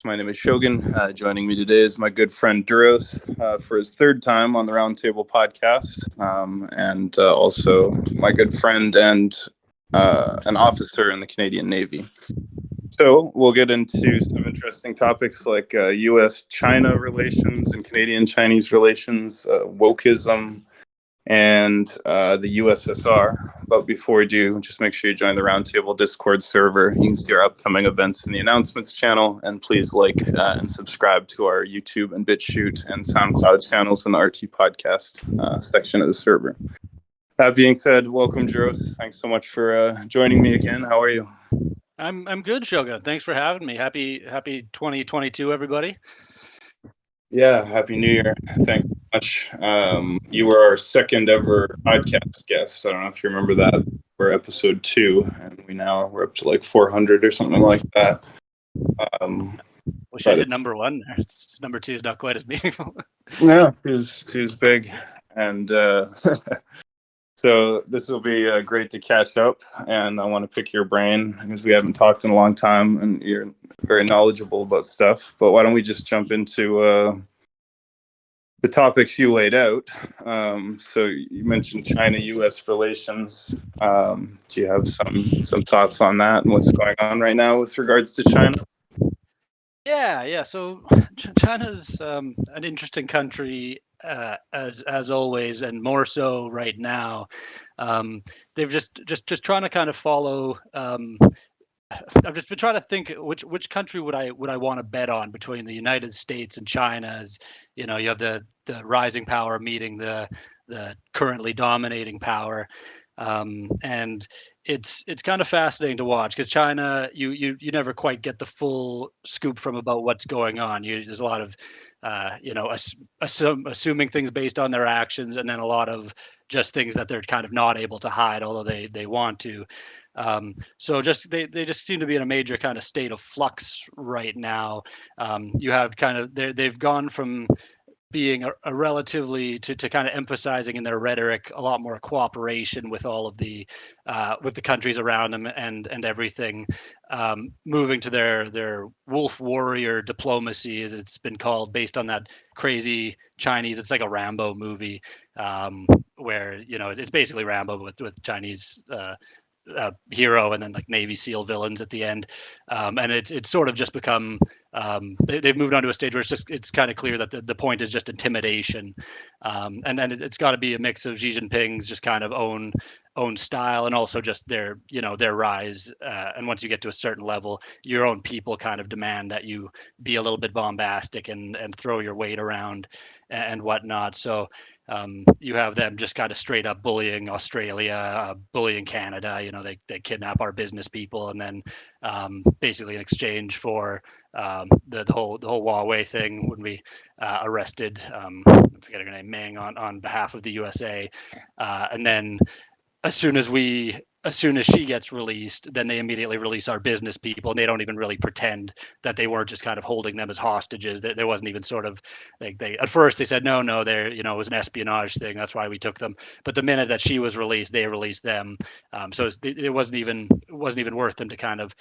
My name is Shogun. Joining me today is my good friend Duros for his third time on the Roundtable podcast, and also my good friend and an officer in the Canadian Navy. So we'll get into some interesting topics like U.S.-China relations and Canadian-Chinese relations, wokeism, and the USSR. But before we do, just make sure you join the Roundtable Discord server. You can see our upcoming events in the announcements channel, and please like and subscribe to our YouTube and BitChute and SoundCloud channels in the RT podcast section of the server. That being said, welcome, Duros. Thanks so much for joining me again. How are you? I'm good, Shogun. Thanks for having me. Happy 2022, everybody. Yeah, Happy New Year. Thanks so much. You were our second ever podcast guest. I don't know if you remember that. We're episode 2, and we're up to like 400 or something like that. Wish I did number 1. Number 2 is not quite as meaningful. Yeah, two's big, and so this will be great to catch up. And I want to pick your brain because we haven't talked in a long time, and you're very knowledgeable about stuff. But why don't we just jump into the topics you laid out? So you mentioned China-U.S. relations. Do you have some thoughts on that and what's going on right now with regards to China? Yeah. So China's an interesting country, as always, and more so right now. They've just trying to kind of follow. I've just been trying to think which country would I want to bet on between the United States and China. As you know, you have the rising power meeting the currently dominating power, and it's kind of fascinating to watch because China, you never quite get the full scoop from about what's going on. There's a lot of assuming things based on their actions, and then a lot of just things that they're kind of not able to hide, although they want to. So they just seem to be in a major kind of state of flux right now. You have kind of they've gone from being a relatively to kind of emphasizing in their rhetoric a lot more cooperation with all of the with the countries around them and everything, moving to their wolf warrior diplomacy, as it's been called, based on that crazy Chinese. It's like a Rambo movie, where it's basically Rambo with Chinese hero and then like Navy SEAL villains at the end, and it's sort of just become they've moved on to a stage where it's kind of clear that the point is just intimidation, and then it's got to be a mix of Xi Jinping's just kind of own style and also just their rise, and once you get to a certain level, your own people kind of demand that you be a little bit bombastic and throw your weight around and whatnot. So you have them just kind of straight up bullying Australia, bullying Canada. They kidnap our business people, and then basically in exchange for the whole Huawei thing, when we arrested, I'm forgetting her name, Meng, on behalf of the USA, and then as soon as she gets released, then they immediately release our business people, and they don't even really pretend that they weren't just kind of holding them as hostages. There wasn't even sort of like they at first they said no, they're it was an espionage thing, that's why we took them. But the minute that she was released, they released them. So it wasn't even worth them to kind of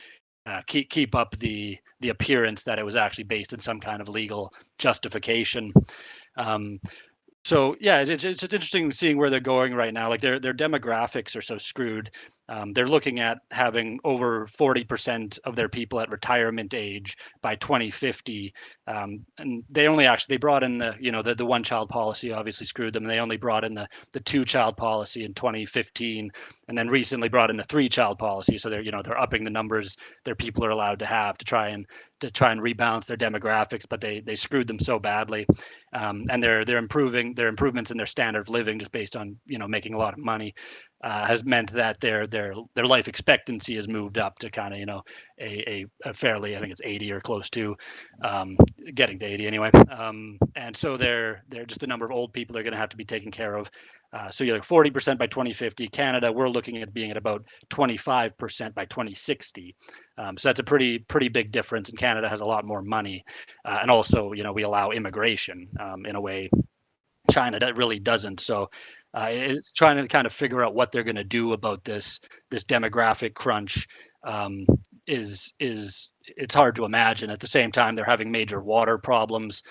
keep up the appearance that it was actually based in some kind of legal justification. So yeah, it's interesting seeing where they're going right now. Like their demographics are so screwed. They're looking at having over 40% of their people at retirement age by 2050, and they brought in the one child policy obviously screwed them. They only brought in the 2-child policy in 2015, and then recently brought in the 3-child policy. So they're upping the numbers their people are allowed to have to try and rebalance their demographics, but they screwed them so badly. And their improvements in their standard of living, just based on making a lot of money, has meant that their life expectancy has moved up to kind of a fairly, I think it's 80 or close to, getting to 80 anyway. And so they're just the number of old people they're going to have to be taken care of. So you're like 40% by 2050. Canada, we're looking at being at about 25% by 2060. So that's a pretty big difference. And Canada has a lot more money, and also we allow immigration in a way China really doesn't. So it's trying to kind of figure out what they're going to do about this demographic crunch. is it's hard to imagine. At the same time, they're having major water problems,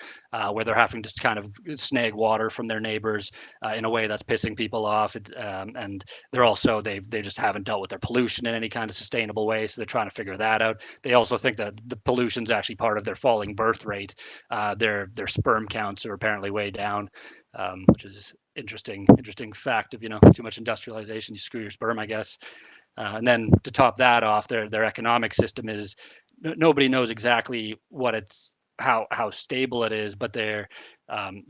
where they're having to kind of snag water from their neighbors in a way that's pissing people off. And they're also they just haven't dealt with their pollution in any kind of sustainable way, so they're trying to figure that out. They also think that the pollution's actually part of their falling birth rate. Their sperm counts are apparently way down, which is interesting fact of, too much industrialization, you screw your sperm, I guess. And then to top that off, their economic system is nobody knows exactly what how stable it is, but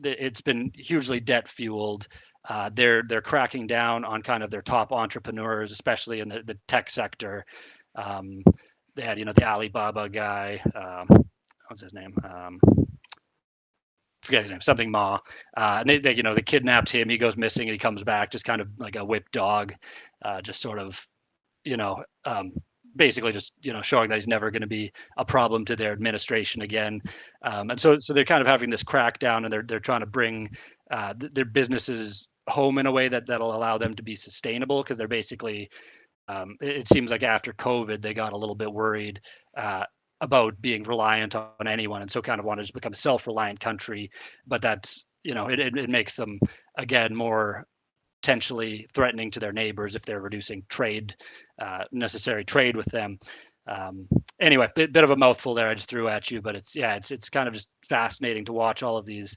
it's been hugely debt fueled. They're cracking down on kind of their top entrepreneurs, especially in the tech sector. They had the Alibaba guy, what's his name? Forget his name, something Ma. And they kidnapped him. He goes missing and he comes back, just kind of like a whipped dog, just sort of basically just showing that he's never going to be a problem to their administration again. And so they're kind of having this crackdown, and they're trying to bring their businesses home in a way that'll allow them to be sustainable, because they're basically it seems like after COVID they got a little bit worried about being reliant on anyone, and so kind of wanted to become a self-reliant country. But that's it makes them again more potentially threatening to their neighbors if they're reducing necessary trade with them. Anyway, bit of a mouthful there I just threw at you, but it's kind of just fascinating to watch all of these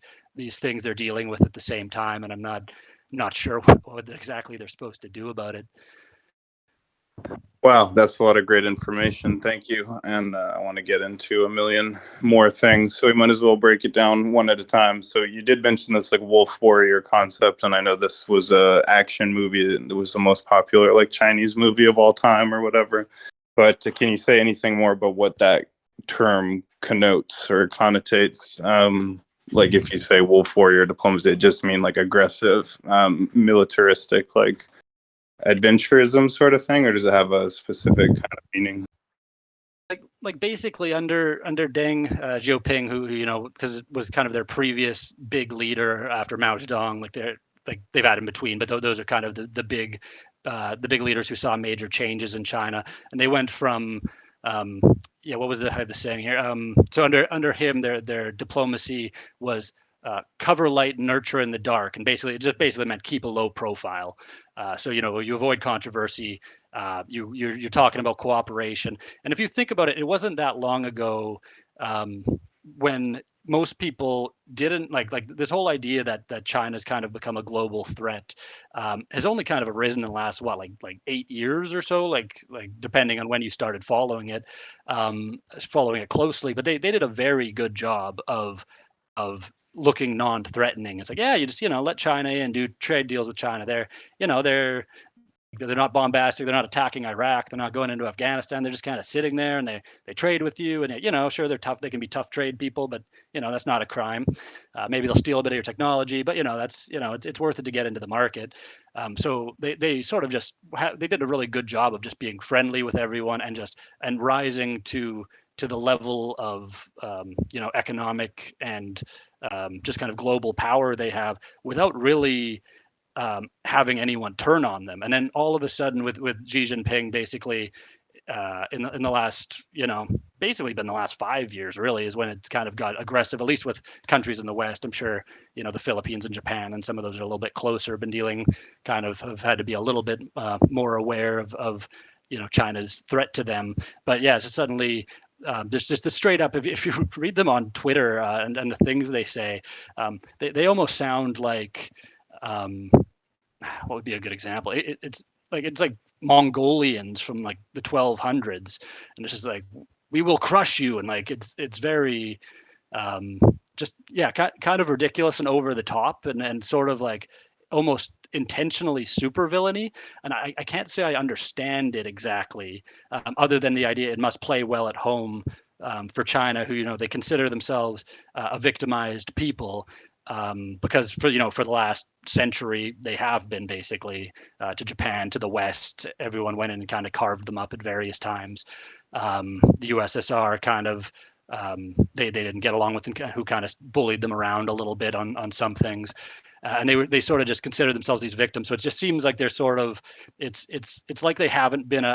things they're dealing with at the same time, and I'm not sure what exactly they're supposed to do about it. Wow, that's a lot of great information. Thank you. And I want to get into a million more things, so we might as well break it down one at a time. So you did mention this like wolf warrior concept, and I know this was a action movie that was the most popular like Chinese movie of all time or whatever. But can you say anything more about what that term connotes or connotates? Like if you say wolf warrior diplomacy, it just mean like aggressive, militaristic, like adventurism sort of thing, or does it have a specific kind of meaning? Like basically under Deng Xiaoping, who because it was kind of their previous big leader after Mao Zedong, they've had in between, but those are kind of the big leaders who saw major changes in China, and they went from what was I have the saying here? So under him, their diplomacy was cover light, nurture in the dark, and it just basically meant keep a low profile. So you avoid controversy. You're talking about cooperation, and if you think about it, it wasn't that long ago when most people didn't like this whole idea that China's kind of become a global threat has only kind of arisen in the last like 8 years or so, like depending on when you started following it closely. But they did a very good job of looking non-threatening. It's like, yeah, you just let China in, do trade deals with China. They're not bombastic. They're not attacking Iraq. They're not going into Afghanistan. They're just kind of sitting there, and they trade with you. And sure, they're tough. They can be tough trade people, but that's not a crime. Maybe they'll steal a bit of your technology, but that's it's worth it to get into the market. So they sort of just they did a really good job of just being friendly with everyone and rising to the level of economic and just kind of global power they have without really having anyone turn on them. And then all of a sudden with Xi Jinping basically in the last, basically been the last 5 years really is when it's kind of got aggressive, at least with countries in the West. I'm sure, the Philippines and Japan and some of those are a little bit closer, been dealing have had to be a little bit more aware of China's threat to them. But yeah, so suddenly there's just the straight up, if you read them on Twitter and the things they say, they almost sound like, what would be a good example? It's like Mongolians from like the 1200s, and it's just like, we will crush you, and like it's very just kind of ridiculous and over the top, and sort of like almost intentionally super villainy. And I can't say I understand it exactly, other than the idea it must play well at home for China, who they consider themselves a victimized people. Because for the last century they have been basically to Japan, to the West, everyone went in and kind of carved them up at various times. The USSR kind of they didn't get along with them, who kind of bullied them around a little bit on some things, and they sort of just consider themselves these victims. So it just seems like they're sort of it's like they haven't been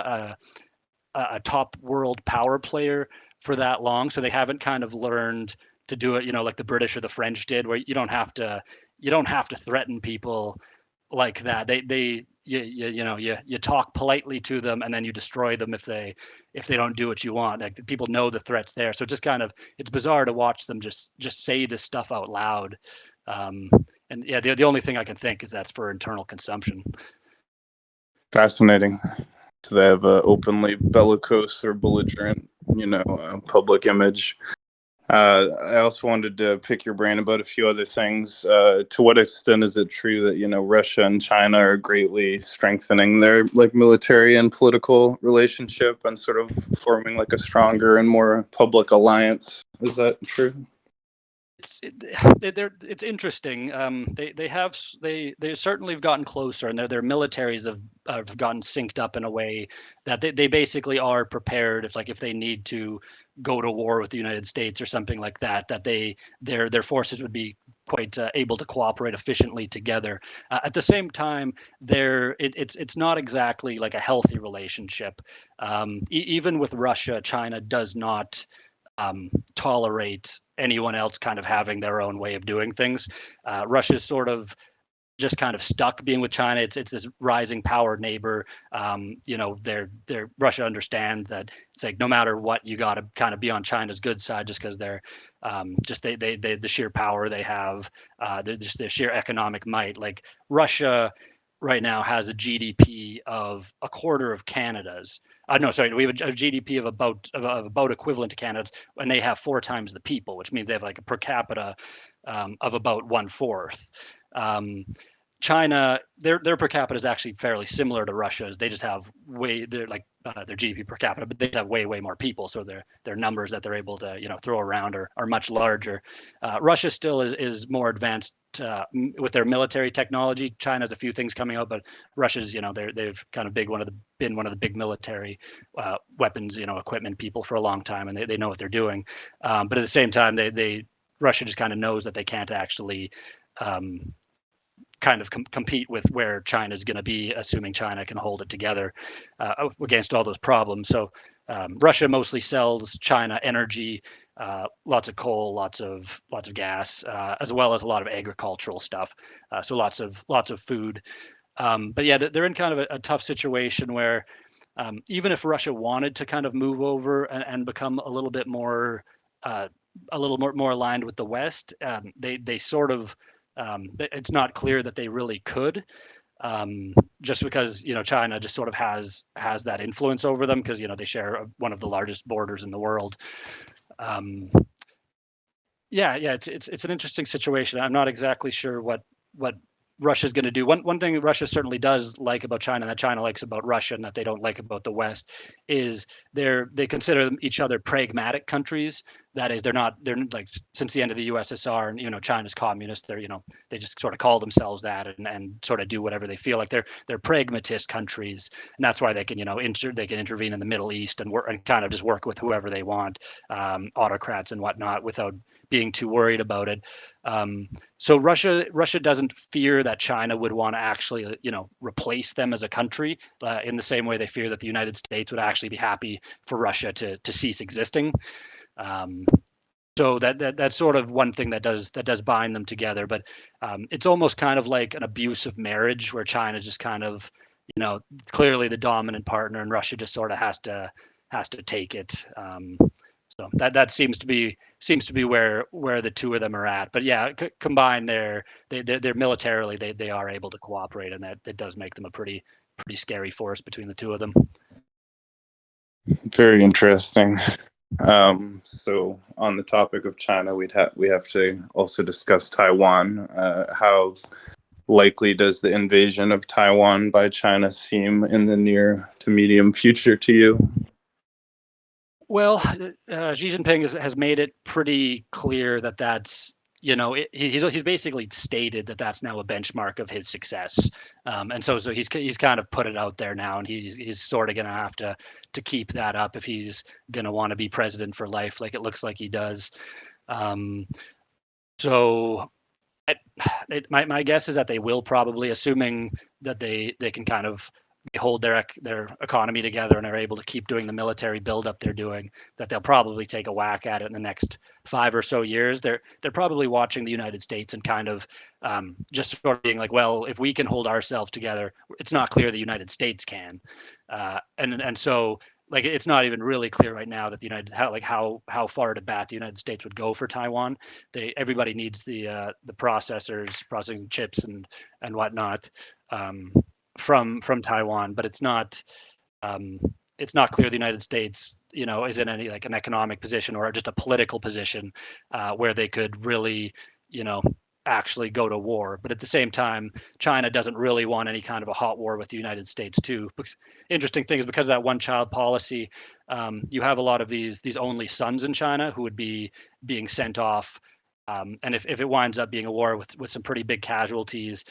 a top world power player for that long, so they haven't kind of learned to do it, like the British or the French did, where you don't have to threaten people like that. You talk politely to them, and then you destroy them if they don't do what you want. Like, people know the threats there, so just kind of, it's bizarre to watch them just say this stuff out loud. And yeah, the only thing I can think is that's for internal consumption. Fascinating. So they have a openly bellicose or belligerent, public image. I also wanted to pick your brain about a few other things. To what extent is it true that Russia and China are greatly strengthening their military and political relationship and sort of forming a stronger and more public alliance? Is that true? It's interesting. They certainly have gotten closer, and their militaries have gotten synced up in a way that they basically are prepared if they need to go to war with the United States or something like that. That their forces would be quite able to cooperate efficiently together. At the same time, it's not exactly like a healthy relationship. Even with Russia, China does not tolerate anyone else kind of having their own way of doing things. Russia's sort of just kind of stuck being with China. It's this rising power neighbor. Russia understands that it's like no matter what, you got to kind of be on China's good side, just because they're the sheer power they have, just their sheer economic might. Like, Russia right now has a GDP of a quarter of Canada's. No, sorry, we have a GDP of about equivalent to Canada's, and they have 4 times the people, which means they have like a per capita of about 1/4. China, their per capita is actually fairly similar to Russia's. They just have their GDP per capita, but they have way more people, so their numbers that they're able to throw around are much larger. Russia still is more advanced with their military technology. China has a few things coming out, but Russia's they've kind of been one of the big military weapons equipment people for a long time, and they know what they're doing. But at the same time, Russia just kind of knows that they can't actually kind of compete with where China is going to be, assuming China can hold it together against all those problems. So Russia mostly sells China energy, lots of coal, lots of gas, as well as a lot of agricultural stuff. So lots of food. But yeah, they're in kind of a tough situation where even if Russia wanted to kind of move over and become a little bit more aligned with the West, they sort of it's not clear that they really could, just because China just sort of has that influence over them, because they share one of the largest borders in the world. It's an interesting situation. I'm not exactly sure what Russia's going to do. One thing Russia certainly does like about China, that China likes about Russia, and that they don't like about the West, is they consider each other pragmatic countries. That is, they're like, since the end of the USSR, and China's communist, they just sort of call themselves that, and sort of do whatever they feel like. They're pragmatist countries, and that's why they can they can intervene in the Middle East and work and kind of just work with whoever they want, autocrats and whatnot, without being too worried about it. So Russia doesn't fear that China would want to actually replace them as a country, in the same way they fear that the United States would actually be happy for Russia to cease existing. So that's sort of one thing that does bind them together. But it's almost kind of like an abusive marriage, where China just kind of clearly the dominant partner, and Russia just sort of has to take it. So that seems to be where the two of them are at. But yeah, combined, they're militarily they are able to cooperate, and that does make them a pretty scary force between the two of them. Very interesting. So on the topic of China, we have to also discuss Taiwan. How likely does the invasion of Taiwan by China seem in the near to medium future to you? Well, Xi Jinping has made it pretty clear that that's he's basically stated that that's now a benchmark of his success, and so he's kind of put it out there now, and he's sort of going to have to keep that up if he's going to want to be president for life, like it looks like he does. So my guess is that they will probably, assuming that they can kind of hold their economy together and are able to keep doing the military buildup they're doing, that they'll probably take a whack at it in the next 5 or so years. They're probably watching the United States and kind of just sort of being like, well, if we can hold ourselves together, it's not clear the United States can, and so like it's not even really clear right now that the how far to bat the United States would go for Taiwan. Everybody needs the processors, processing chips and whatnot. From Taiwan, but it's not clear the United States, is in any like an economic position or just a political position where they could really, actually go to war. But at the same time, China doesn't really want any kind of a hot war with the United States too. Interesting thing is because of that one-child policy, you have a lot of these only sons in China who would be being sent off. And if it winds up being a war with some pretty big casualties,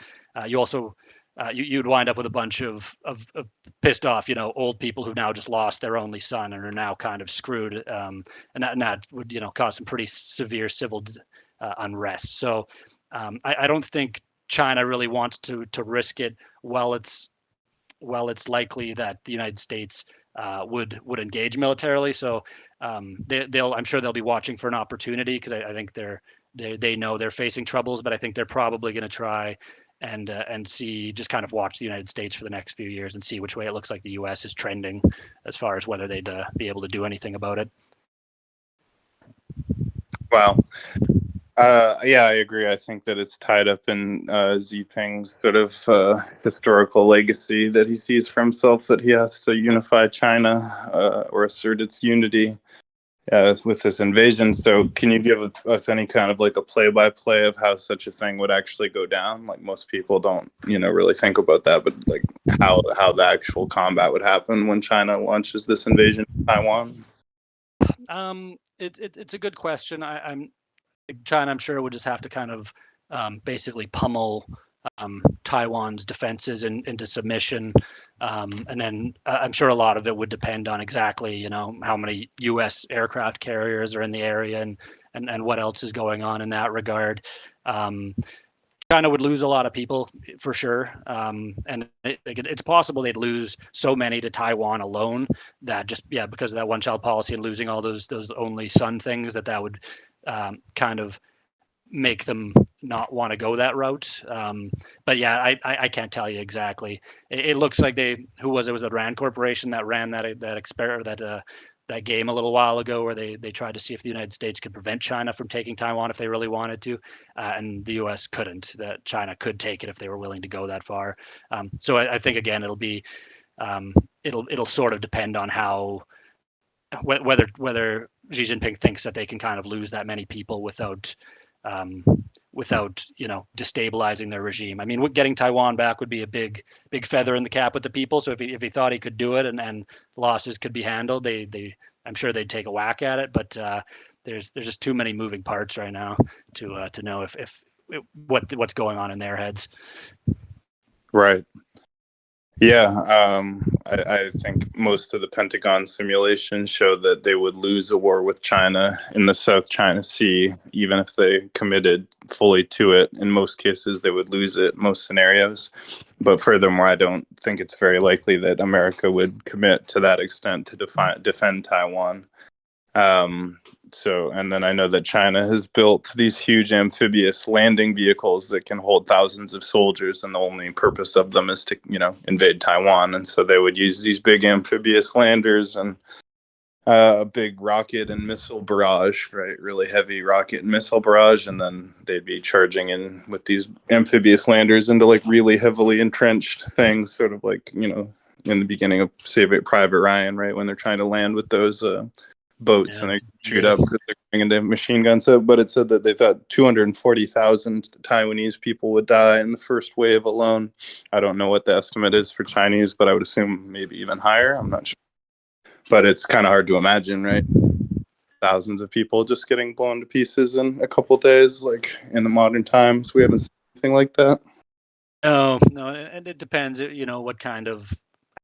you also you'd wind up with a bunch of pissed off, old people who now just lost their only son and are now kind of screwed, and that would cause some pretty severe civil unrest. So I don't think China really wants to risk it while it's likely that the United States would engage militarily. So I'm sure they'll be watching for an opportunity, because I think they know they're facing troubles, but I think they're probably going to try and see, just kind of watch the United States for the next few years and see which way it looks like the U.S. is trending as far as whether they'd be able to do anything about it. Wow. Yeah, I agree. I think that it's tied up in Xi Jinping's sort of historical legacy that he sees for himself, that he has to unify China or assert its unity with this invasion. So can you give us any kind of like a play-by-play of how such a thing would actually go down? Like, most people don't, really think about that, but like how the actual combat would happen when China launches this invasion of Taiwan? It's a good question. China, I'm sure, would just have to kind of basically pummel Taiwan's defenses into submission, and then I'm sure a lot of it would depend on exactly how many U.S. aircraft carriers are in the area and what else is going on in that regard. China would lose a lot of people for sure, and it's possible they'd lose so many to Taiwan alone that because of that one-child policy and losing all those only son things, that would kind of make them not want to go that route. But yeah, I can't tell you exactly. It looks like it was the Rand Corporation that ran that game a little while ago, where they tried to see if the United States could prevent China from taking Taiwan if they really wanted to, and the U.S. couldn't. That China could take it if they were willing to go that far. So I think again it'll be it'll sort of depend on how whether Xi Jinping thinks that they can kind of lose that many people without destabilizing their regime. I mean, getting Taiwan back would be a big feather in the cap with the people. So if he thought he could do it and losses could be handled, I'm sure they'd take a whack at it. But there's just too many moving parts right now to know if what's going on in their heads. Right. Yeah, I think most of the Pentagon simulations show that they would lose a war with China in the South China Sea, even if they committed fully to it. In most cases, they would lose it, most scenarios. But furthermore, I don't think it's very likely that America would commit to that extent to defend Taiwan. And then I know that China has built these huge amphibious landing vehicles that can hold thousands of soldiers, and the only purpose of them is to, invade Taiwan. And so they would use these big amphibious landers and a big rocket and missile barrage, right? Really heavy rocket and missile barrage. And then they'd be charging in with these amphibious landers into like really heavily entrenched things, sort of like, in the beginning of Saving Private Ryan, right? When they're trying to land with those boats and they shoot up because they're going into machine guns. But it said that they thought 240,000 Taiwanese people would die in the first wave alone. I don't know what the estimate is for Chinese, but I would assume maybe even higher. I'm not sure. But it's kind of hard to imagine, right? Thousands of people just getting blown to pieces in a couple days, like in the modern times. We haven't seen anything like that. No, and it depends, what kind of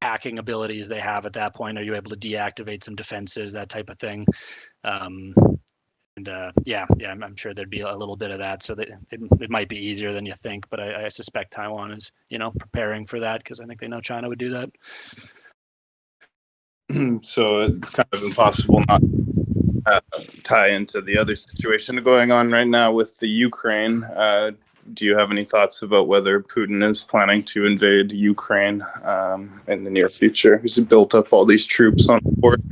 hacking abilities they have at that point. Are you able to deactivate some defenses, that type of thing? I'm sure there'd be a little bit of that, so that it might be easier than you think. But I suspect Taiwan is, preparing for that because I think they know China would do that. So it's kind of impossible not to tie into the other situation going on right now with the Ukraine. Do you have any thoughts about whether Putin is planning to invade Ukraine in the near future? He's built up all these troops on the border.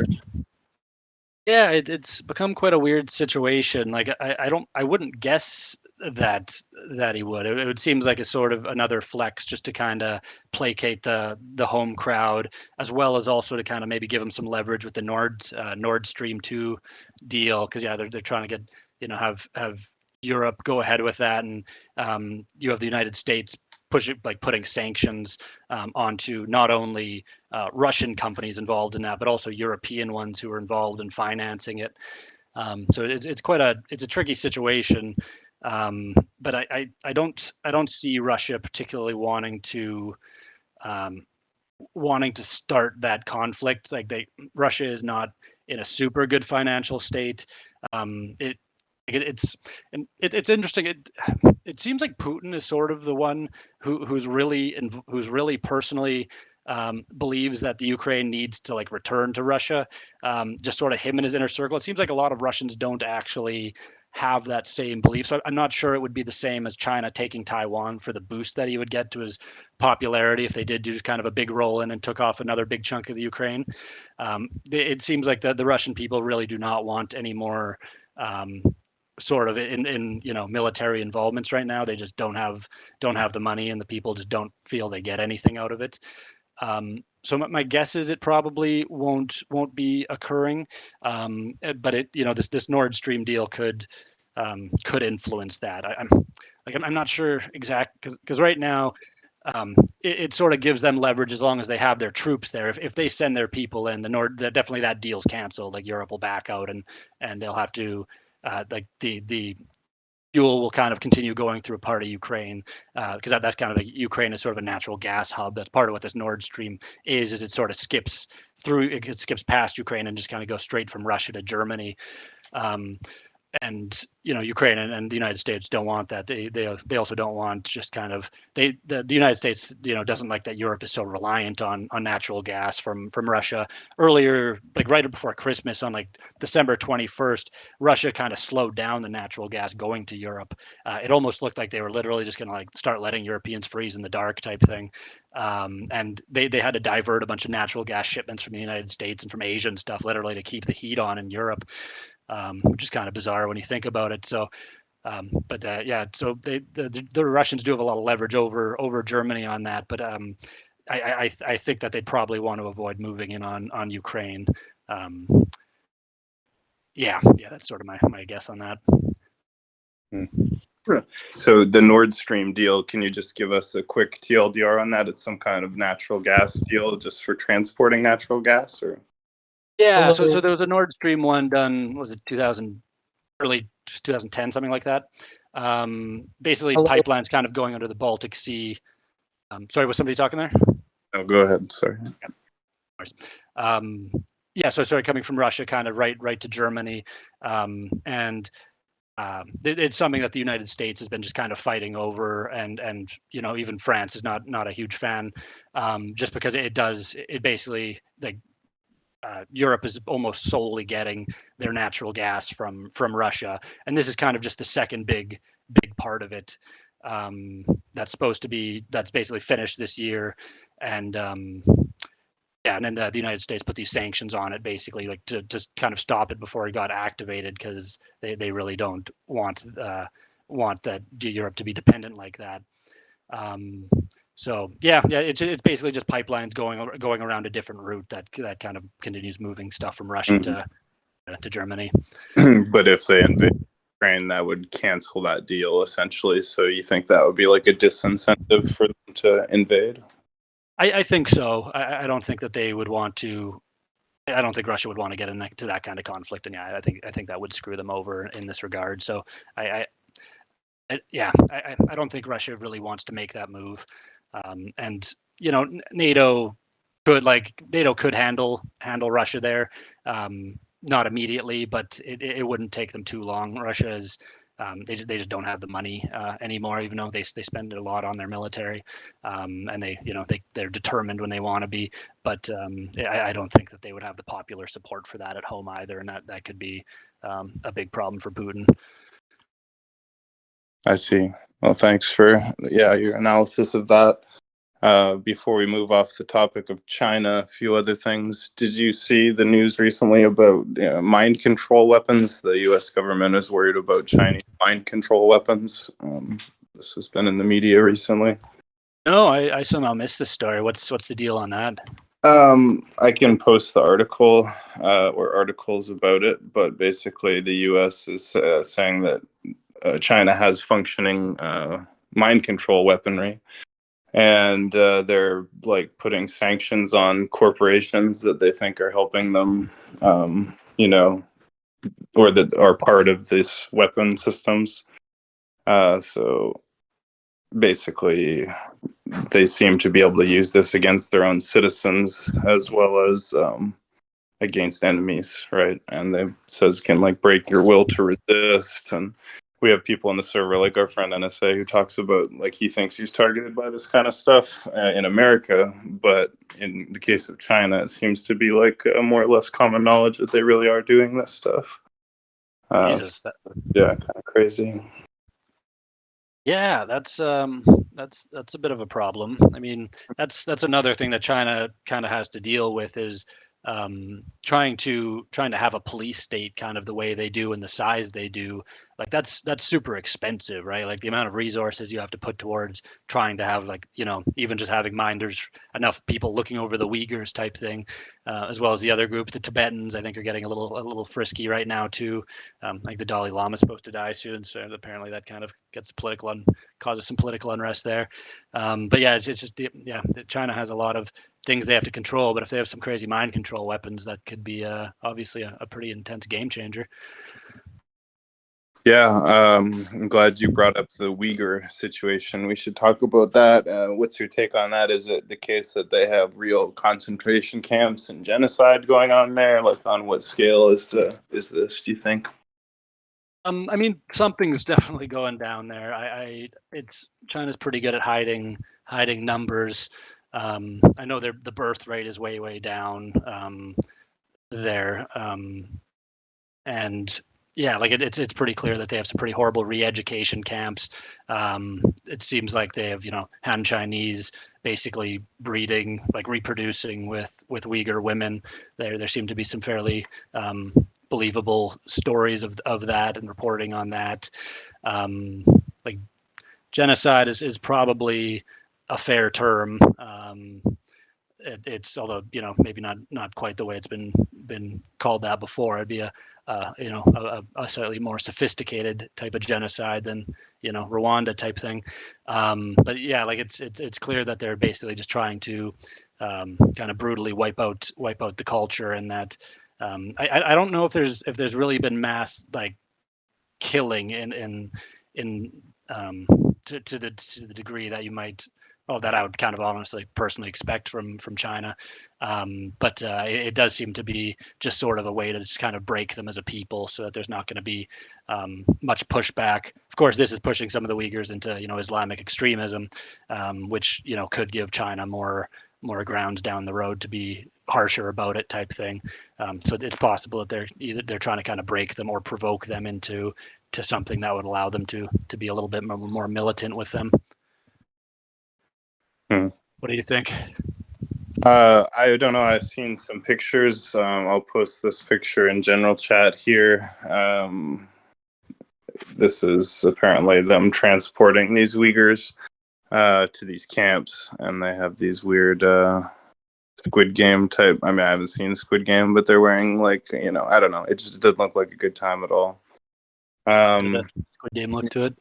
Yeah, it's become quite a weird situation. Like I wouldn't guess that he would. It seems like a sort of another flex just to kind of placate the home crowd, as well as also to kind of maybe give him some leverage with the Nord Stream 2 deal, because they're trying to get have Europe go ahead with that, and you have the United States putting sanctions onto not only Russian companies involved in that, but also European ones who are involved in financing it. So it's quite a tricky situation. But I don't see Russia particularly wanting to start that conflict. Like Russia is not in a super good financial state. It's interesting. It seems like Putin is sort of the one who's really personally believes that the Ukraine needs to return to Russia. Just sort of him and his inner circle. It seems like a lot of Russians don't actually have that same belief. So I'm not sure it would be the same as China taking Taiwan for the boost that he would get to his popularity if they did do kind of a big roll in and took off another big chunk of the Ukraine. It seems like the Russian people really do not want any more sort of in military involvements right now. They just don't have the money, and the people just don't feel they get anything out of it. So my guess is it probably won't be occurring, but this Nord Stream deal could influence that. I'm not sure exact, because right now it sort of gives them leverage as long as they have their troops there. If they send their people in, definitely that deal's canceled. Like Europe will back out, and they'll have to the fuel will kind of continue going through a part of Ukraine, because that's kind of Ukraine is sort of a natural gas hub. That's part of what this Nord Stream is it sort of skips past Ukraine and just kind of goes straight from Russia to Germany. And Ukraine and the United States don't want that. They also don't want just kind of the United States doesn't like that Europe is so reliant on natural gas from Russia. Earlier, right before Christmas, on December 21st, Russia kind of slowed down the natural gas going to Europe. It almost looked like they were literally just going to start letting Europeans freeze in the dark type thing. And they had to divert a bunch of natural gas shipments from the United States and from Asia and stuff, literally to keep the heat on in Europe. Which is kind of bizarre when you think about it. So, so the Russians do have a lot of leverage over Germany on that, but I think that they'd probably want to avoid moving in on Ukraine. That's sort of my guess on that. So the Nord Stream deal, can you just give us a quick TLDR on that? It's some kind of natural gas deal just for transporting natural gas, or? Yeah, so there was a Nord Stream one done, was it early 2010, something like that. Basically, pipelines kind of going under the Baltic Sea. Sorry, was somebody talking there? No, go ahead. Sorry. So sorry, coming from Russia, kind of right to Germany, and it's something that the United States has been just kind of fighting over, and even France is not a huge fan, just because it basically Europe is almost solely getting their natural gas from Russia, and this is kind of just the second big part of it. That's basically finished this year, and and then the United States put these sanctions on it, basically to just kind of stop it before it got activated, because they really don't want that Europe to be dependent like that. So it's basically just pipelines going around a different route that kind of continues moving stuff from Russia to Germany. But if they invade Ukraine, that would cancel that deal essentially. So you think that would be like a disincentive for them to invade? I think so. I don't think that they would want to. I don't think Russia would want to get into that kind of conflict, and I think that would screw them over in this regard. So I don't think Russia really wants to make that move. And NATO could handle Russia there. not immediately, but it wouldn't take them too long. Russia is they just don't have the money anymore, even though they spend a lot on their military, and they're determined when they want to be. But I don't think that they would have the popular support for that at home either, and that could be a big problem for Putin. I see. Well, thanks for your analysis of that. Before we move off the topic of China, a few other things. Did you see the news recently about mind control weapons? The U.S. government is worried about Chinese mind control weapons. This has been in the media recently. No, I somehow missed this story. What's the deal on that? I can post the article or articles about it, but basically the U.S. is saying that China has functioning mind control weaponry. And they're like putting sanctions on corporations that they think are helping them, or that are part of this weapon systems. So basically, they seem to be able to use this against their own citizens as well as against enemies, right? And they says can like break your will to resist. And we have people in the server like our friend NSA who talks about like he thinks he's targeted by this kind of stuff in America, but in the case of China, it seems to be like a more or less common knowledge that they really are doing this stuff. Jesus, yeah, kind of crazy. Yeah, that's a bit of a problem. I mean, that's another thing that China kind of has to deal with is trying to have a police state kind of the way they do and the size they do. Like that's super expensive, right? Like the amount of resources you have to put towards trying to have like even just having minders, enough people looking over the Uyghurs type thing, as well as the other group, the Tibetans. I think are getting a little frisky right now too. Like the Dalai Lama is supposed to die soon, so apparently that kind of gets political and causes some political unrest there. But yeah, it's just China has a lot of things they have to control, but if they have some crazy mind control weapons, that could be obviously a pretty intense game changer. Yeah, I'm glad you brought up the Uyghur situation. We should talk about that. What's your take on that? Is it the case that they have real concentration camps and genocide going on there? Like, on what scale is this? Do you think? I mean, something's definitely going down there. It's China's pretty good at hiding numbers. I know the birth rate is way down there, and yeah, like it's pretty clear that they have some pretty horrible re-education camps. It seems like they have Han Chinese basically breeding, like reproducing with Uyghur women. There seem to be some fairly believable stories of that and reporting on that. Like genocide is probably a fair term. It's although maybe not quite the way it's been called that before. It'd be a slightly more sophisticated type of genocide than Rwanda type thing. But yeah, like it's clear that they're basically just trying to kind of brutally wipe out the culture, and that I don't know if there's really been mass like killing to the degree that you might. Oh, that I would kind of honestly personally expect from China, but it does seem to be just sort of a way to just kind of break them as a people, so that there's not going to be much pushback. Of course, this is pushing some of the Uyghurs into Islamic extremism, which could give China more grounds down the road to be harsher about it type thing. So it's possible that they're trying to kind of break them or provoke them into something that would allow them to be a little bit more militant with them. What do you think? I don't know. I've seen some pictures. I'll post this picture in general chat here. This is apparently them transporting these Uyghurs to these camps, and they have these weird Squid Game type. I mean, I haven't seen Squid Game, but they're wearing like I don't know. It just doesn't look like a good time at all. Squid Game look to it.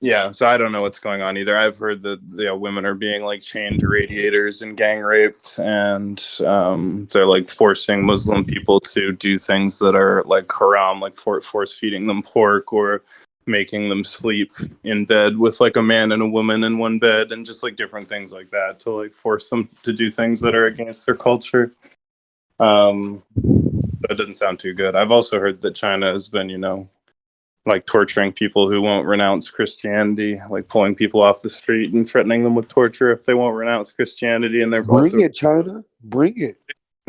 Yeah, so I don't know what's going on either. I've heard that women are being like chained to radiators and gang raped, and they're like forcing Muslim people to do things that are like haram, like force feeding them pork or making them sleep in bed with like a man and a woman in one bed, and just like different things like that to like force them to do things that are against their culture. So That doesn't sound too good. I've also heard that China has been, like torturing people who won't renounce Christianity, like pulling people off the street and threatening them with torture if they won't renounce Christianity. And they've Bring also it, China. Bring it.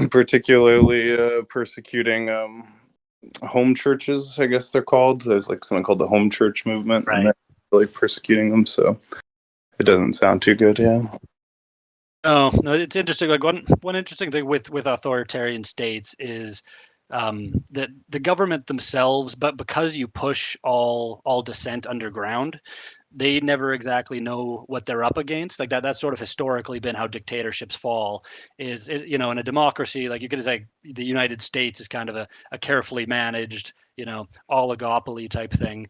particularly persecuting home churches, I guess they're called. There's like something called the home church movement, and Right. they're really persecuting them. So it doesn't sound too good. Yeah. Oh no, it's interesting. Like one interesting thing with authoritarian states is that the government themselves, but because you push all dissent underground, they never exactly know what they're up against. Like that's sort of historically been how dictatorships fall. Is it, in a democracy, like you could say the United States is kind of a carefully managed, oligopoly type thing.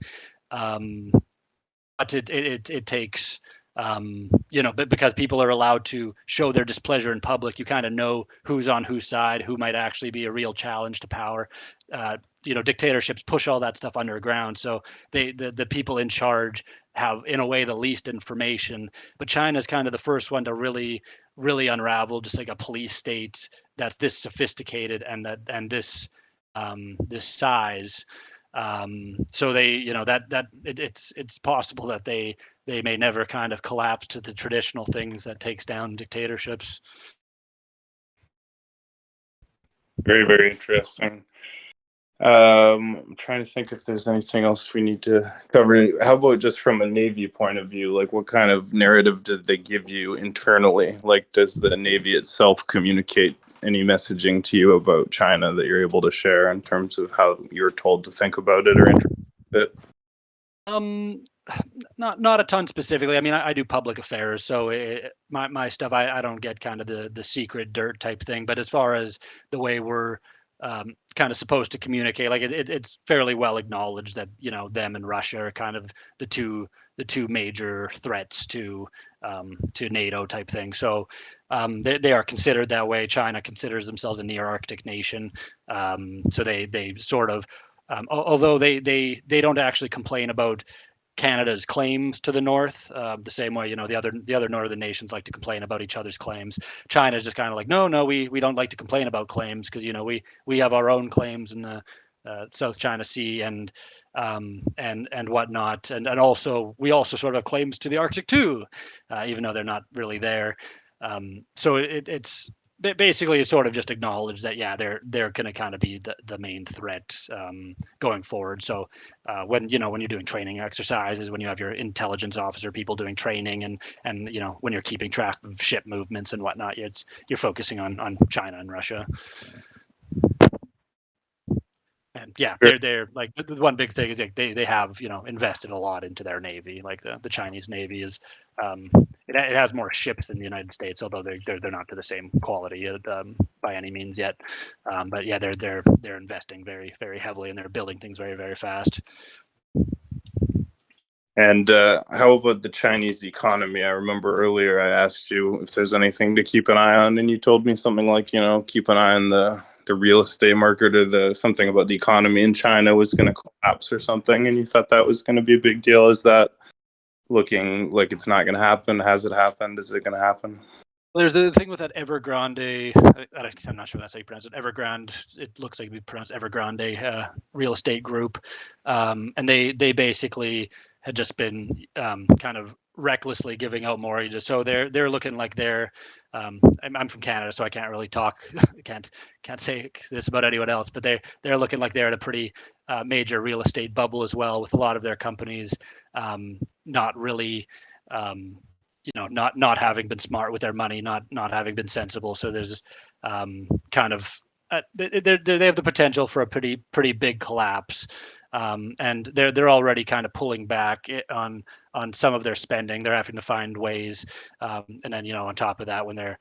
But it takes but because people are allowed to show their displeasure in public, you kind of know who's on whose side, who might actually be a real challenge to power. Dictatorships push all that stuff underground, so the people in charge have, in a way, the least information. But China's kind of the first one to really unravel, just like a police state that's this sophisticated and this size. So they, it's possible that they may never kind of collapse to the traditional things that takes down dictatorships. Very, very interesting. I'm trying to think if there's anything else we need to cover. How about just from a Navy point of view? Like, what kind of narrative did they give you internally? Like, does the Navy itself communicate any messaging to you about China that you're able to share in terms of how you're told to think about it or interpret it? Not a ton specifically. I mean, I do public affairs, so my stuff, I don't get kind of the secret dirt type thing. But as far as the way we're kind of supposed to communicate, like it's fairly well acknowledged that them and Russia are kind of the two major threats to NATO type thing. So they are considered that way. China considers themselves a near Arctic nation, so they sort of although they don't actually complain about Canada's claims to the north, the same way the other northern nations like to complain about each other's claims. China's just kind of like, no, we don't like to complain about claims because we have our own claims in the South China Sea and whatnot, and also we also sort of have claims to the Arctic too, even though they're not really there. So it's basically sort of just acknowledge that they're going to kind of be the main threat going forward. So when you're doing training exercises, when you have your intelligence officer people doing training, and when you're keeping track of ship movements and whatnot, you're focusing on China and Russia. And they're like the one big thing is like they have invested a lot into their navy. Like the Chinese Navy is it has more ships than the United States, although they're not to the same quality by any means yet. But yeah, they're investing very, very heavily, and they're building things very, very fast. And how about the Chinese economy? I remember earlier I asked you if there's anything to keep an eye on, and you told me something like, keep an eye on the real estate market, or something about the economy in China was going to collapse or something, and you thought that was going to be a big deal. Is that looking like it's not going to happen? Has it happened? Is it going to happen? There's the thing with that Evergrande. I'm not sure that's how you pronounce it. Evergrande. It looks like we pronounce Evergrande real estate group, and they basically had just been kind of recklessly giving out mortgages. So they're looking like they're. I'm from Canada, so I can't really talk. can't say this about anyone else, but they're looking like they're at a pretty major real estate bubble as well, with a lot of their companies not really. Not having been smart with their money, not having been sensible. So there's kind of they have the potential for a pretty big collapse, and they're already kind of pulling back on some of their spending. They're having to find ways, and then on top of that, when they're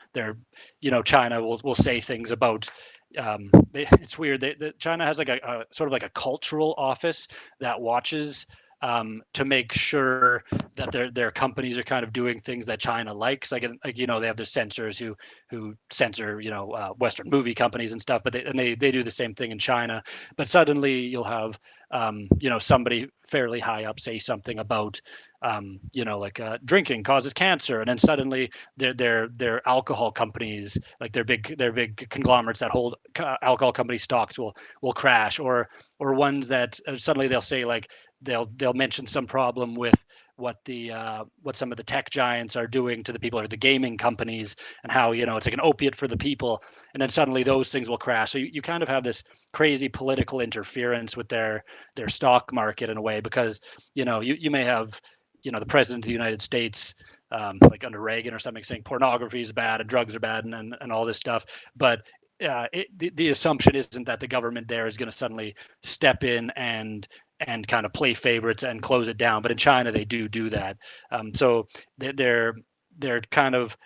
China will say things about. It's weird. China has like a sort of like a cultural office that watches to make sure that their companies are kind of doing things that China likes. Like they have their censors who censor Western movie companies and stuff, but they do the same thing in China. But suddenly you'll have somebody fairly high up say something about drinking causes cancer, and then suddenly their alcohol companies, like their big conglomerates that hold alcohol company stocks, will crash, or ones that suddenly they'll say, like, they'll mention some problem with what some of the tech giants are doing to the people, or the gaming companies, and how it's like an opiate for the people, and then suddenly those things will crash. So you kind of have this crazy political interference with their stock market in a way, because you may have the president of the United States, like under Reagan or something, saying pornography is bad and drugs are bad, and all this stuff, but the assumption isn't that the government there is going to suddenly step in and kind of play favorites and close it down. But in China, they do that. So they're kind of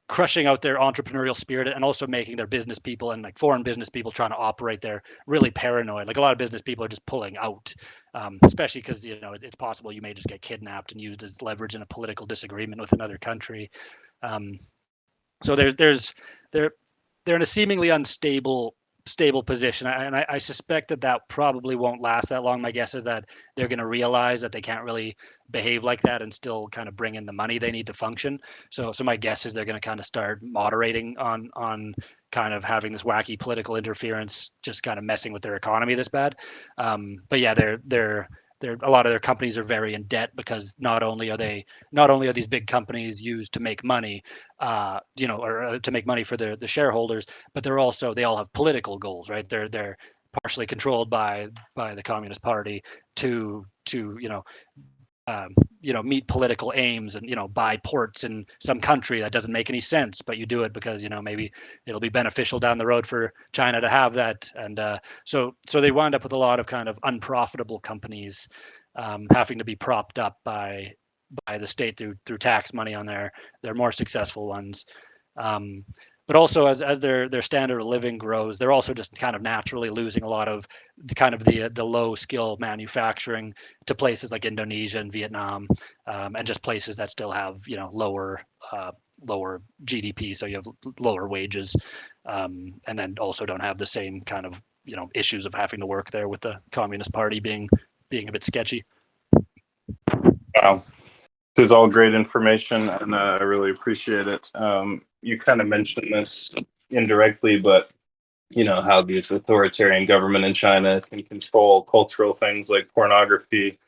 crushing out their entrepreneurial spirit, and also making their business people, and like foreign business people trying to operate there, really paranoid. Like, a lot of business people are just pulling out, especially because it's possible you may just get kidnapped and used as leverage in a political disagreement with another country. So they're in a seemingly unstable position, and I suspect that probably won't last that long. My guess is that they're going to realize that they can't really behave like that and still kind of bring in the money they need to function. So my guess is they're going to kind of start moderating on kind of having this wacky political interference, just kind of messing with their economy this bad. But yeah, they're a lot of their companies are very in debt, because not only are these big companies used to make money, or to make money for the shareholders, but they all have political goals, right? They're partially controlled by the Communist Party to meet political aims, and buy ports in some country that doesn't make any sense, but you do it because maybe it'll be beneficial down the road for China to have that. And so they wind up with a lot of kind of unprofitable companies, having to be propped up by the state through tax money on their more successful ones. But also, as their standard of living grows, they're also just kind of naturally losing a lot of the low skill manufacturing to places like Indonesia and Vietnam, and just places that still have lower GDP, so you have lower wages, and then also don't have the same kind of issues of having to work there, with the Communist Party being a bit sketchy. Wow. This is all great information, and I really appreciate it. You kind of mentioned this indirectly, but how the authoritarian government in China can control cultural things like pornography.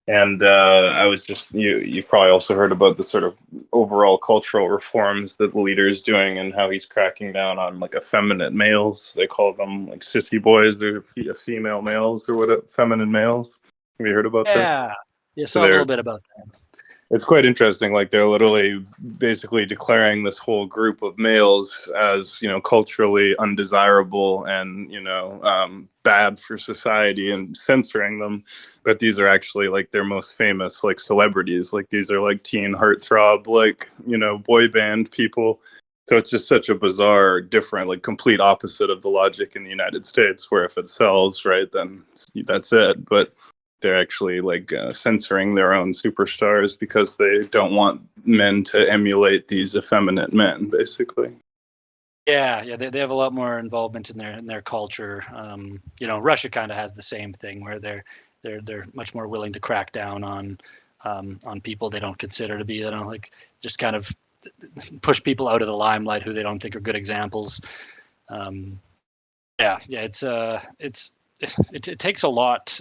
And I was just, you probably also heard about the sort of overall cultural reforms that the leader is doing, and how he's cracking down on like effeminate males. They call them like sissy boys, or female males, or what, feminine males. Have you heard about this? Yeah, So saw a little bit about that. it's quite interesting. Like, they're literally basically declaring this whole group of males as, culturally undesirable and, bad for society, and censoring them. But these are actually like their most famous like celebrities. Like, these are like teen heartthrob, like, boy band people. So it's just such a bizarre, different, like complete opposite of the logic in the United States, where if it sells, right, then that's it. But they're actually like censoring their own superstars because they don't want men to emulate these effeminate men, basically. Yeah, they have a lot more involvement in their culture. Russia kind of has the same thing, where they're much more willing to crack down on people they don't consider to be, like, just kind of push people out of the limelight who they don't think are good examples. It takes a lot,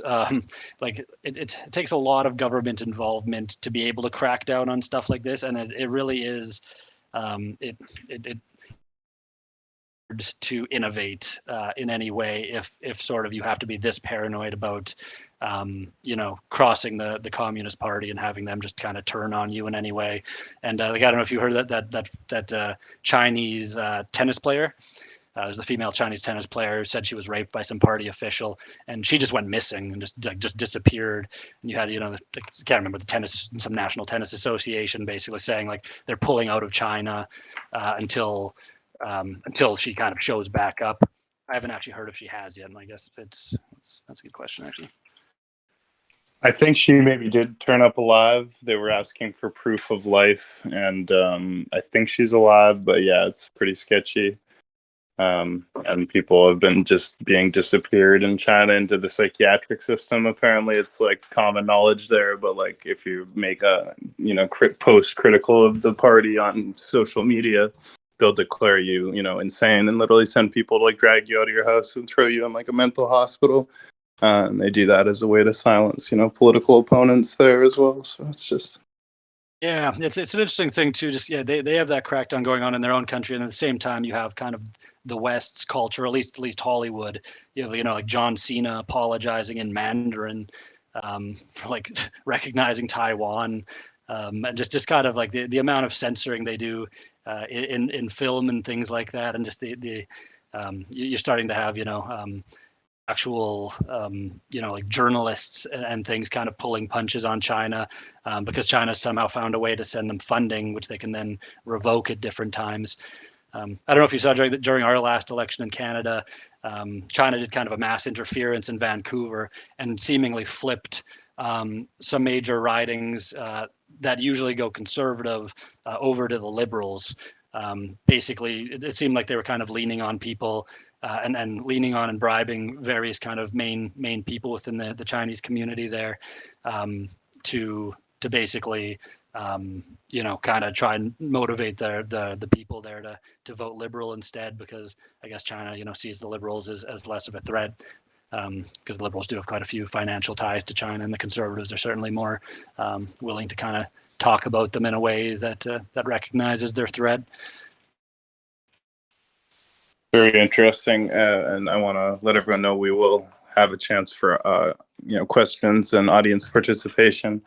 it takes a lot of government involvement to be able to crack down on stuff like this, and it really is it to innovate in any way if sort of you have to be this paranoid about crossing the Communist Party and having them just kind of turn on you in any way. And I don't know if you heard that Chinese tennis player. There's a female Chinese tennis player who said she was raped by some party official, and she just went missing and just disappeared. And you had, I can't remember, some national tennis association basically saying like they're pulling out of China until she kind of shows back up. I haven't actually heard if she has yet, and I guess that's a good question, actually. I think she maybe did turn up alive. They were asking for proof of life, and I think she's alive, but yeah, it's pretty sketchy. And people have been just being disappeared in China into the psychiatric system. Apparently, it's like common knowledge there. But like, if you make a post critical of the party on social media, they'll declare you insane and literally send people to like drag you out of your house and throw you in like a mental hospital. And they do that as a way to silence political opponents there as well. So it's just. Yeah, it's an interesting thing too. Just they have that crackdown going on in their own country, and at the same time, you have kind of the West's culture, at least Hollywood. You have like John Cena apologizing in Mandarin for like recognizing Taiwan, and just kind of like the amount of censoring they do in film and things like that, and just you're starting to have actual like journalists and things kind of pulling punches on China because China somehow found a way to send them funding, which they can then revoke at different times. I don't know if you saw during our last election in Canada, China did kind of a mass interference in Vancouver and seemingly flipped some major ridings that usually go conservative over to the Liberals. Basically, it seemed like they were kind of leaning on people and leaning on and bribing various kind of main people within the Chinese community there to basically kind of try and motivate the people there to vote liberal instead, because I guess China sees the liberals as less of a threat, because the liberals do have quite a few financial ties to China, and the conservatives are certainly more willing to kind of talk about them in a way that recognizes their threat. Very interesting, and I want to let everyone know we will have a chance for questions and audience participation.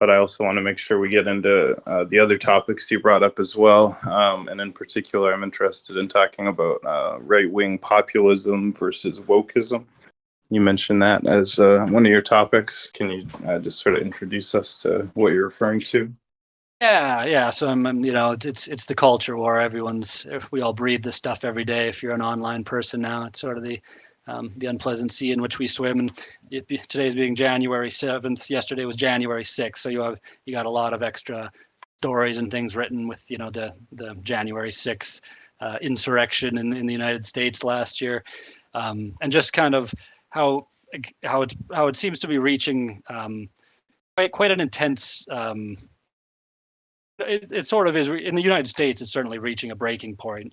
But I also want to make sure we get into the other topics you brought up as well. And in particular, I'm interested in talking about right-wing populism versus wokeism. You mentioned that as one of your topics. Can you just sort of introduce us to what you're referring to? Yeah. So it's the culture war. We all breathe this stuff every day. If you're an online person now, it's sort of the unpleasant sea in which we swim. And today's being January 7th. Yesterday was January 6th. So you got a lot of extra stories and things written with the January 6th insurrection in the United States last year, and just kind of how it seems to be reaching quite an intense. It sort of is in the United States. It's certainly reaching a breaking point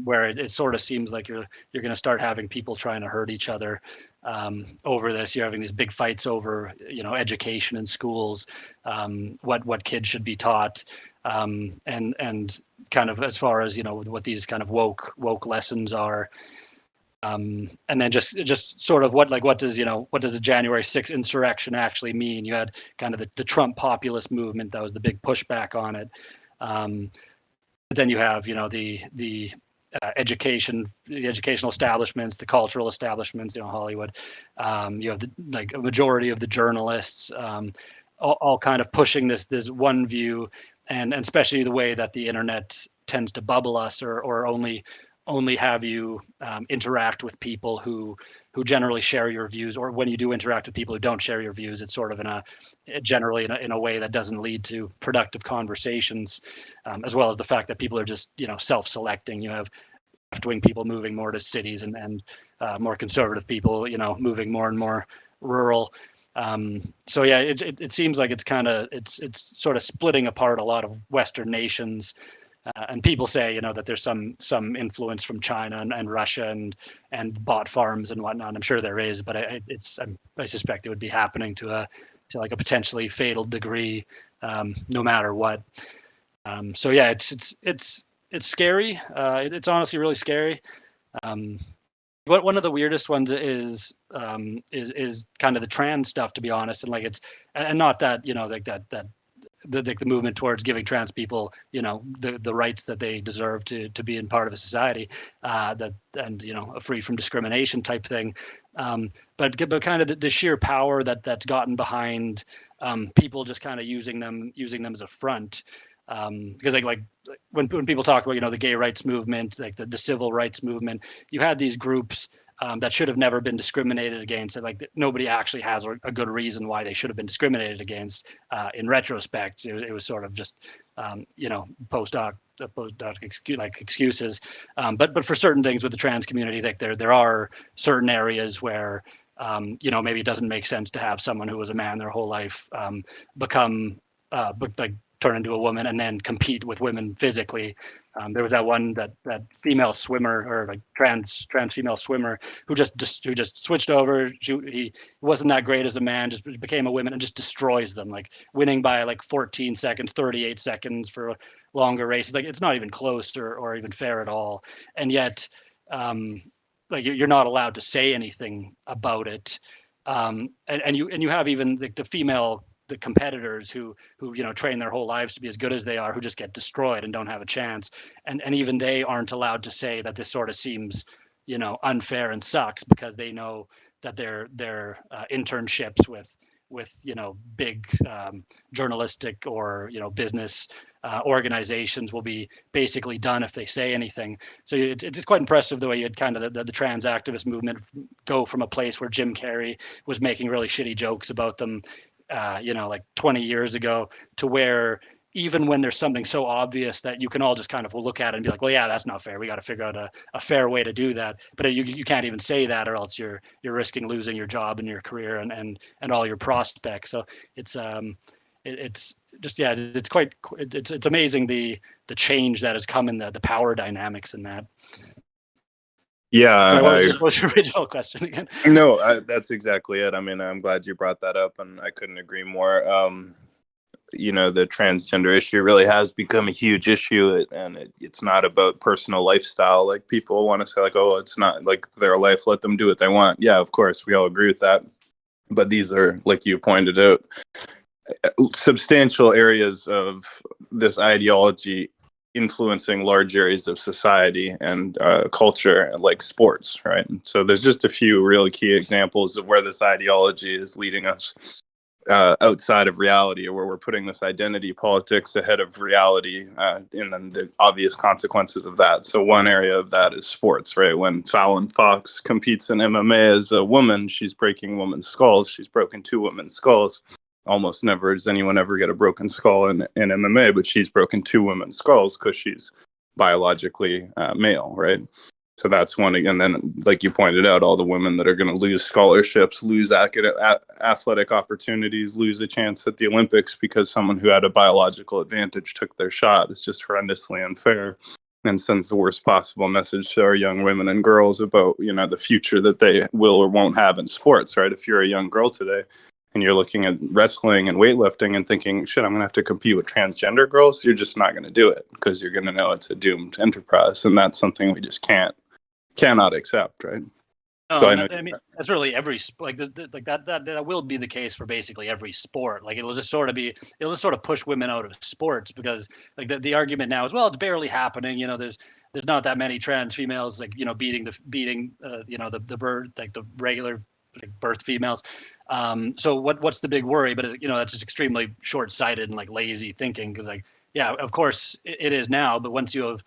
where it sort of seems like you're going to start having people trying to hurt each other over this. You're having these big fights over education in schools, what kids should be taught, and kind of as far as what these kind of woke lessons are. And then just sort of what does the January 6th insurrection actually mean? You had kind of the Trump populist movement that was the big pushback on it. But then you have the educational establishments, the cultural establishments, Hollywood. You have a majority of the journalists, all kind of pushing this one view, and especially the way that the internet tends to bubble us or only have you interact with people who generally share your views, or when you do interact with people who don't share your views, it's sort of generally in a way that doesn't lead to productive conversations, as well as the fact that people are just self-selecting. You have left-wing people moving more to cities and more conservative people moving more and more rural. So yeah, it seems like it's sort of splitting apart a lot of Western nations. And people say, that there's some influence from China and Russia and bot farms and whatnot. I'm sure there is, but I suspect it would be happening to like a potentially fatal degree, no matter what. So yeah, it's scary. It's honestly really scary. One of the weirdest ones is kind of the trans stuff, to be honest, and and not that like that. The movement towards giving trans people, the rights that they deserve to be in part of a society, and a free from discrimination type thing, but kind of the sheer power that's gotten behind people just kind of using them as a front, because like when people talk about the gay rights movement, like the civil rights movement, you had these groups that should have never been discriminated against, and like nobody actually has a good reason why they should have been discriminated against. In retrospect, it was sort of just post hoc excuses. But for certain things with the trans community, like there are certain areas where maybe it doesn't make sense to have someone who was a man their whole life become turn into a woman and then compete with women physically. There was that female swimmer, or like trans female swimmer, who just switched over. He wasn't that great as a man, just became a woman and just destroys them, like winning by like 14 seconds, 38 seconds for longer races. Like it's not even close or even fair at all. And yet, like you're not allowed to say anything about it. And you have even the competitors who train their whole lives to be as good as they are, who just get destroyed and don't have a chance, and even they aren't allowed to say that this sort of seems unfair and sucks, because they know that their internships with big journalistic or business organizations will be basically done if they say anything. So it's quite impressive the way you had kind of the trans activist movement go from a place where Jim Carrey was making really shitty jokes about them like 20 years ago, to where even when there's something so obvious that you can all just kind of look at it and be like, well, yeah, that's not fair. We got to figure out a fair way to do that. But you can't even say that, or else you're risking losing your job and your career and all your prospects. So it's just, yeah, it's amazing the change that has come in the power dynamics in that. Yeah. Sorry, what was your original question again? No, that's exactly it. I mean, I'm glad you brought that up, and I couldn't agree more. The transgender issue really has become a huge issue, and it's not about personal lifestyle. Like people want to say, like, oh, it's not like their life, let them do what they want. Yeah, of course, we all agree with that. But these are, like you pointed out, substantial areas of this ideology influencing large areas of society and culture, like sports, right? So there's just a few really key examples of where this ideology is leading us outside of reality, or where we're putting this identity politics ahead of reality, and then the obvious consequences of that. So one area of that is sports, right? When Fallon Fox competes in MMA as a woman, she's breaking women's skulls. She's broken 2 women's skulls. Almost never does anyone ever get a broken skull in MMA, but she's broken 2 women's skulls because she's biologically male, right? So that's one. Again, then, like you pointed out, all the women that are going to lose scholarships, lose athletic opportunities, lose a chance at the Olympics because someone who had a biological advantage took their shot. It's just horrendously unfair, and sends the worst possible message to our young women and girls about the future that they will or won't have in sports, right? If you're a young girl today and you're looking at wrestling and weightlifting and thinking, shit, I'm going to have to compete with transgender girls, you're just not going to do it, because you're going to know it's a doomed enterprise. And that's something we just cannot accept, right? No, so I mean, that's really every, like that will be the case for basically every sport. Like it'll just sort of push women out of sports, because like the argument now is, well, it's barely happening. There's not that many trans females, like, beating the bird, like the regular birth females. So what's the big worry? But that's just extremely short-sighted and like lazy thinking, because like, yeah, of course it is now, but once you have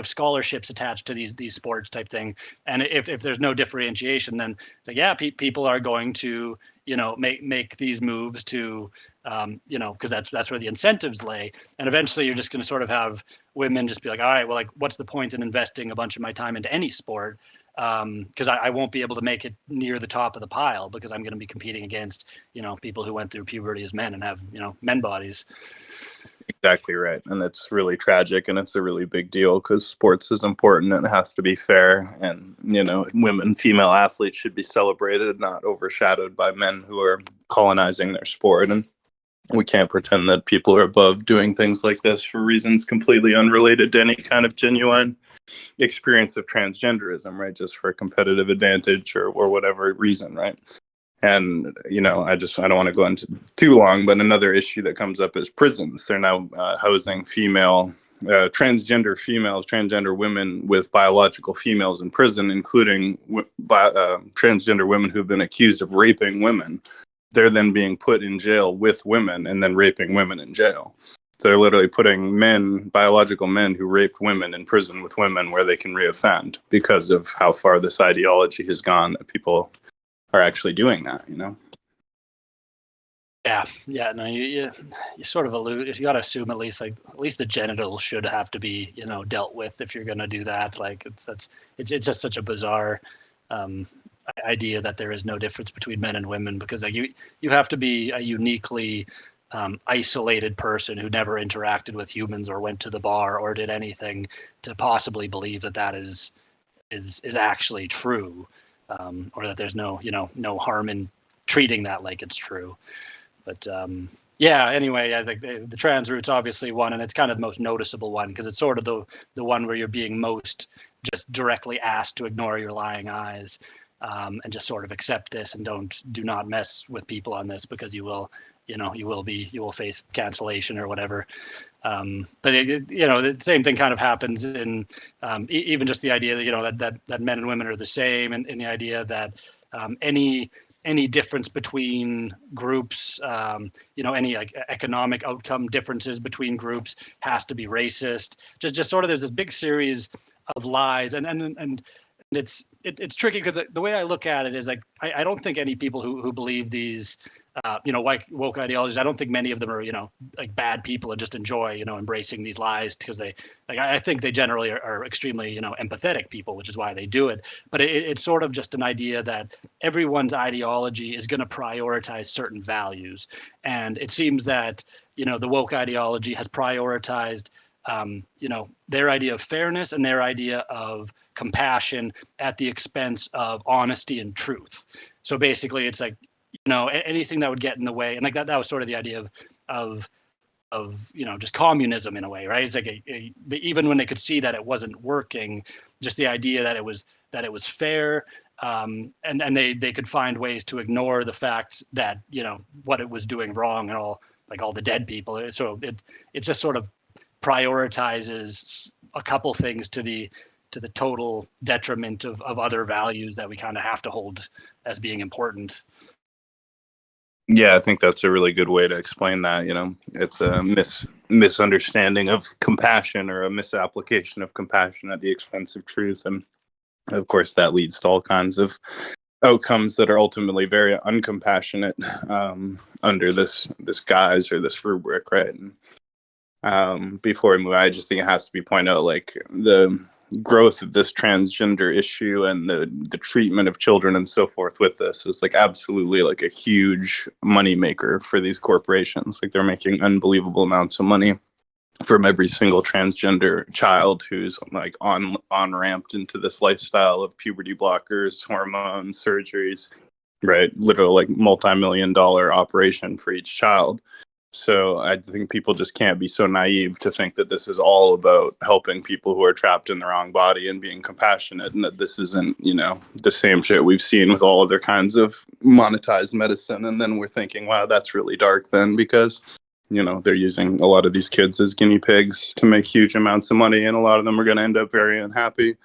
scholarships attached to these sports type thing, and if there's no differentiation, then it's like, yeah, people are going to make these moves to because that's where the incentives lay, and eventually you're just going to sort of have women just be like, all right, well, like, what's the point in investing a bunch of my time into any sport, because I won't be able to make it near the top of the pile, because I'm going to be competing against people who went through puberty as men and have men bodies. Exactly right. And it's really tragic, and it's a really big deal, because sports is important and it has to be fair. And, female athletes should be celebrated, not overshadowed by men who are colonizing their sport. And we can't pretend that people are above doing things like this for reasons completely unrelated to any kind of genuine experience of transgenderism, right? Just for a competitive advantage or whatever reason, right? And, I don't want to go into too long, but another issue that comes up is prisons. They're now housing transgender women with biological females in prison, including transgender women who've been accused of raping women. They're then being put in jail with women and then raping women in jail. So they're literally putting biological men who raped women, in prison with women where they can reoffend, because of how far this ideology has gone, that people are actually doing that, Yeah. No, you sort of allude. You got to assume at least the genitals should have to be dealt with if you're gonna do that. Like it's just such a bizarre um, idea that there is no difference between men and women, because like you have to be a uniquely isolated person who never interacted with humans or went to the bar or did anything to possibly believe that that is actually true, or that there's no harm in treating that like it's true. But yeah, anyway, I think the trans route's obviously one, and it's kind of the most noticeable one because it's sort of the one where you're being most just directly asked to ignore your lying eyes, and just sort of accept this and do not mess with people on this, because you will face cancellation or whatever. But the same thing kind of happens in even just the idea that that men and women are the same, and the idea that any difference between groups, any like economic outcome differences between groups has to be racist. Just sort of there's this big series of lies, and it's tricky because the way I look at it is like I don't think any people who believe these woke ideologies, I don't think many of them are like bad people and just enjoy embracing these lies, because I think they generally are extremely empathetic people, which is why they do it. But it's sort of just an idea that everyone's ideology is going to prioritize certain values, and it seems that the woke ideology has prioritized their idea of fairness and their idea of compassion at the expense of honesty and truth. So basically it's like anything that would get in the way, and like that was sort of the idea of just communism in a way, right? It's like even when they could see that it wasn't working, just the idea that it was fair, and they could find ways to ignore the fact that what it was doing wrong, and all the dead people. So it just sort of prioritizes a couple things to the total detriment of other values that we kind of have to hold as being important. Yeah, I think that's a really good way to explain that. It's a misunderstanding of compassion, or a misapplication of compassion at the expense of truth. And of course, that leads to all kinds of outcomes that are ultimately very uncompassionate, under this guise or this rubric, right? And before we move, I just think it has to be pointed out, like, the growth of this transgender issue and the treatment of children and so forth with this is like absolutely like a huge moneymaker for these corporations. Like, they're making unbelievable amounts of money from every single transgender child who's like on ramped into this lifestyle of puberty blockers, hormones, surgeries, right? Literally like multi-million-dollar operation for each child. So I think people just can't be so naive to think that this is all about helping people who are trapped in the wrong body and being compassionate, and that this isn't, the same shit we've seen with all other kinds of monetized medicine. And then we're thinking, wow, that's really dark then, because, they're using a lot of these kids as guinea pigs to make huge amounts of money, and a lot of them are going to end up very unhappy.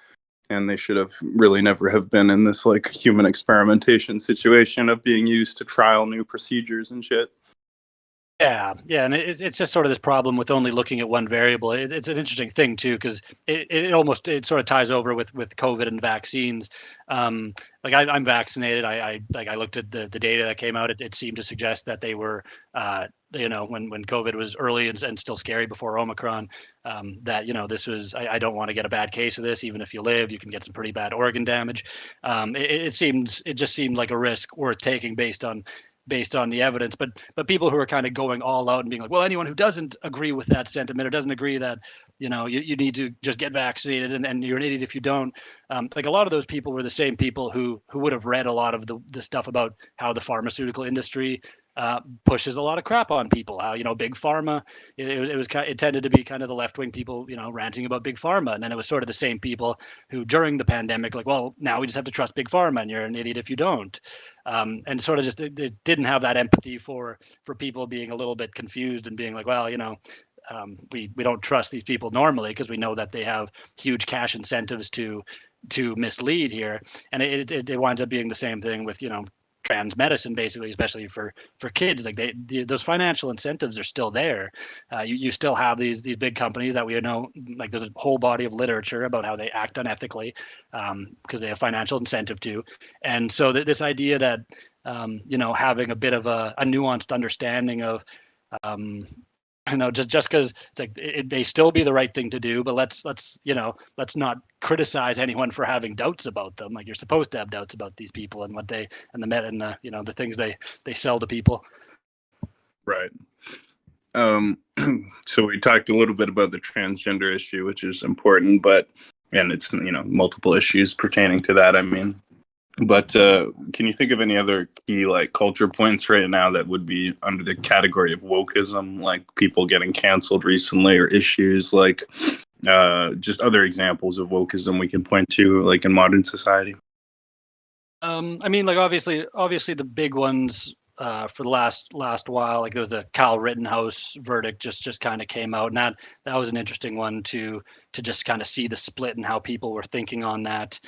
And they should have really never have been in this like human experimentation situation of being used to trial new procedures and shit. Yeah, and it's just sort of this problem with only looking at one variable. It's an interesting thing too, because it sort of ties over with COVID and vaccines. Like I'm vaccinated. I looked at the data that came out. It seemed to suggest that they were, when COVID was early and still scary before Omicron, that this was. I don't want to get a bad case of this. Even if you live, you can get some pretty bad organ damage. It just seemed like a risk worth taking based on the evidence. But people who are kind of going all out and being like, well, anyone who doesn't agree with that sentiment, or doesn't agree that you need to just get vaccinated, and you're an idiot if you don't, like a lot of those people were the same people who would have read a lot of the stuff about how the pharmaceutical industry pushes a lot of crap on people. How big pharma, it tended to be kind of the left wing people ranting about big pharma, and then it was sort of the same people who during the pandemic, like, well, now we just have to trust big pharma, and you're an idiot if you don't. And sort of just it didn't have that empathy for people being a little bit confused and being like, well, we don't trust these people normally because we know that they have huge cash incentives to mislead here. And it winds up being the same thing with trans medicine, basically, especially for kids. Like those financial incentives are still there. You still have these big companies that we know, like there's a whole body of literature about how they act unethically, because they have financial incentive to. And so this idea that having a bit of a nuanced understanding of, just because it's like it may still be the right thing to do, but let's not criticize anyone for having doubts about them. Like, you're supposed to have doubts about these people and what they and the things they sell to people. Right. So we talked a little bit about the transgender issue, which is important, and it's multiple issues pertaining to that. I mean, but can you think of any other key culture points right now that would be under the category of wokeism, like people getting canceled recently, or issues just other examples of wokeism we can point to in modern society? I mean, obviously the big ones for the last while, there was a Kyle Rittenhouse verdict just kind of came out, and that was an interesting one to just kind of see the split and how people were thinking on that.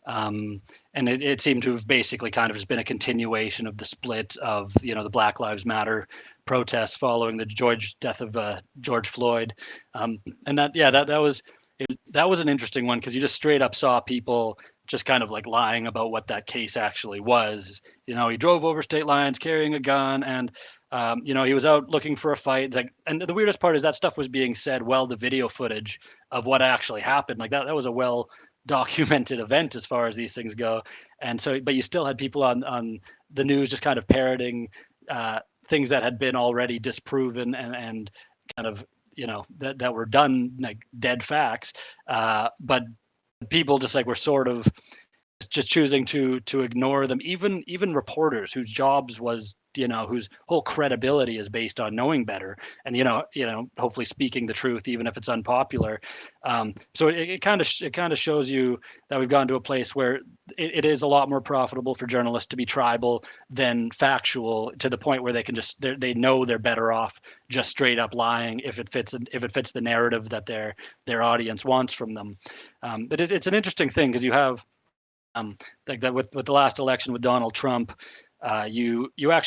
And it seemed to have basically kind of just been a continuation of the split of the Black Lives Matter protests following the death of George Floyd, and that was an interesting one, because you just straight up saw people just kind of lying about what that case actually was. He drove over state lines carrying a gun, and he was out looking for a fight. And the weirdest part is that stuff was being said while the video footage of what actually happened, that was a well documented event as far as these things go. And so, but you still had people on the news just kind of parroting things that had been already disproven and kind of that were done, dead facts, but people just were sort of just choosing to ignore them. Even reporters whose jobs was whose whole credibility is based on knowing better and hopefully speaking the truth even if it's unpopular. So it kind of shows you that we've gone to a place where it is a lot more profitable for journalists to be tribal than factual, to the point where they can just they know they're better off just straight up lying if it fits the narrative that their audience wants from them. But it's an interesting thing, because you have like that with the last election with Donald Trump, you actually